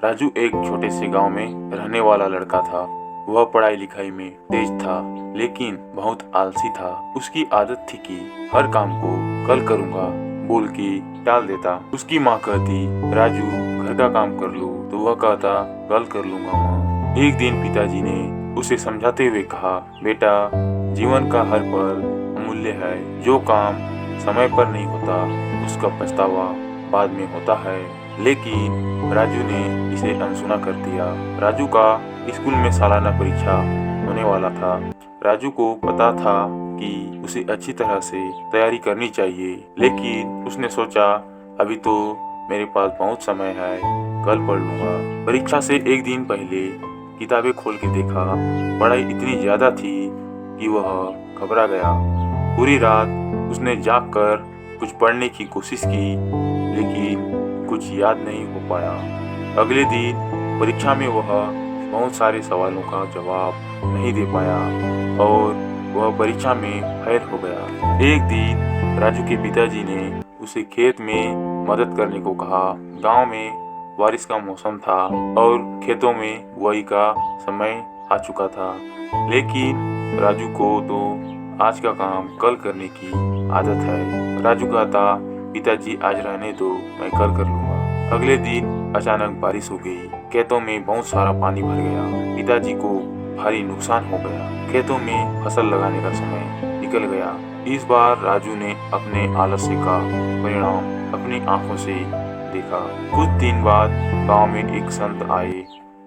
राजू एक छोटे से गांव में रहने वाला लड़का था। वह पढ़ाई लिखाई में तेज था, लेकिन बहुत आलसी था। उसकी आदत थी कि हर काम को कल करूँगा बोल के टाल देता। उसकी माँ कहती, राजू घर का काम कर लो, तो वह कहता, कल कर लूंगा माँ। एक दिन पिताजी ने उसे समझाते हुए कहा, बेटा, जीवन का हर पल अमूल्य है। जो काम समय पर नहीं होता उसका पछतावा बाद में होता है। लेकिन राजू ने इसे अनसुना कर दिया। राजू का स्कूल में सालाना परीक्षा होने वाला था। राजू को पता था कि उसे अच्छी तरह से तैयारी करनी चाहिए, लेकिन उसने सोचा, अभी तो मेरे पास बहुत समय है, कल पढ़ लूंगा। परीक्षा से एक दिन पहले किताबें खोल के देखा। पढ़ाई इतनी ज्यादा थी कि वह घबरा गया। पूरी रात उसने जाग कर कुछ पढ़ने की कोशिश की, लेकिन कुछ याद नहीं हो पाया। अगले दिन परीक्षा में वह बहुत सारे सवालों का जवाब नहीं दे पाया और वह परीक्षा में फेल हो गया। एक दिन राजू के पिताजी ने उसे खेत में मदद करने को कहा। गांव में बारिश का मौसम था और खेतों में बुआई का समय आ चुका था, लेकिन राजू को तो आज का काम कल करने की आदत है। राजू कहता, पिताजी आज रहने दो, मैं कल कर लूंगा। अगले दिन अचानक बारिश हो गई। खेतों में बहुत सारा पानी भर गया। पिताजी को भारी नुकसान हो गया। खेतों में फसल लगाने का समय निकल गया। इस बार राजू ने अपने आलस्य का परिणाम अपनी आंखों से देखा। कुछ दिन बाद गांव में एक संत आए।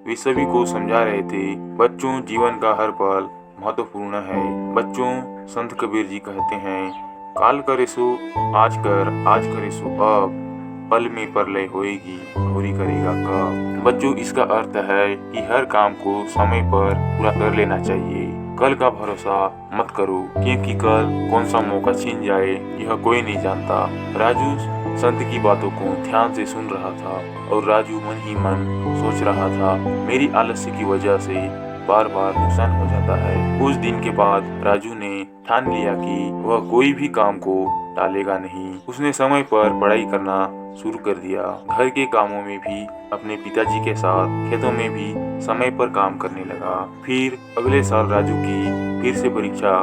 वे सभी को समझा रहे थे, बच्चों, जीवन का हर पल महत्वपूर्ण है। बच्चों, संत कबीर जी कहते हैं, काल करे सो आज कर, आज करे सो अब, पल में प्रलय होएगी, होरी करेगा कब। बच्चों, इसका अर्थ है कि हर काम को समय पर पूरा कर लेना चाहिए। कल का भरोसा मत करो, क्योंकि कल कौन सा मौका छीन जाए यह कोई नहीं जानता। राजू संत की बातों को ध्यान से सुन रहा था और राजू मन ही मन सोच रहा था, मेरी आलस्य की वजह से बार बार नुकसान हो जाता है। कुछ दिन के बाद राजू ने ठान लिया कि वह कोई भी काम को टालेगा नहीं। उसने समय पर पढ़ाई करना शुरू कर दिया। घर के कामों में भी अपने पिताजी के साथ, खेतों में भी समय पर काम करने लगा। फिर अगले साल राजू की फिर से परीक्षा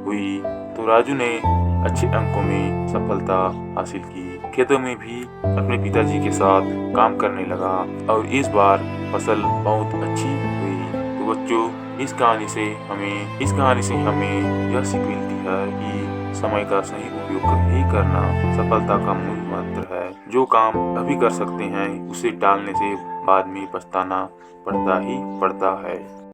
हुई तो राजू ने अच्छे अंकों में सफलता हासिल की। खेतों में भी अपने पिताजी के साथ काम करने लगा और इस बार फसल बहुत अच्छी हुई। तो बच्चों, इस कहानी से हमें यह सीख मिलती है कि समय का सही उपयोग ही करना सफलता का मूल मंत्र है। जो काम अभी कर सकते हैं उसे टालने से बाद में पछताना पड़ता ही पड़ता है।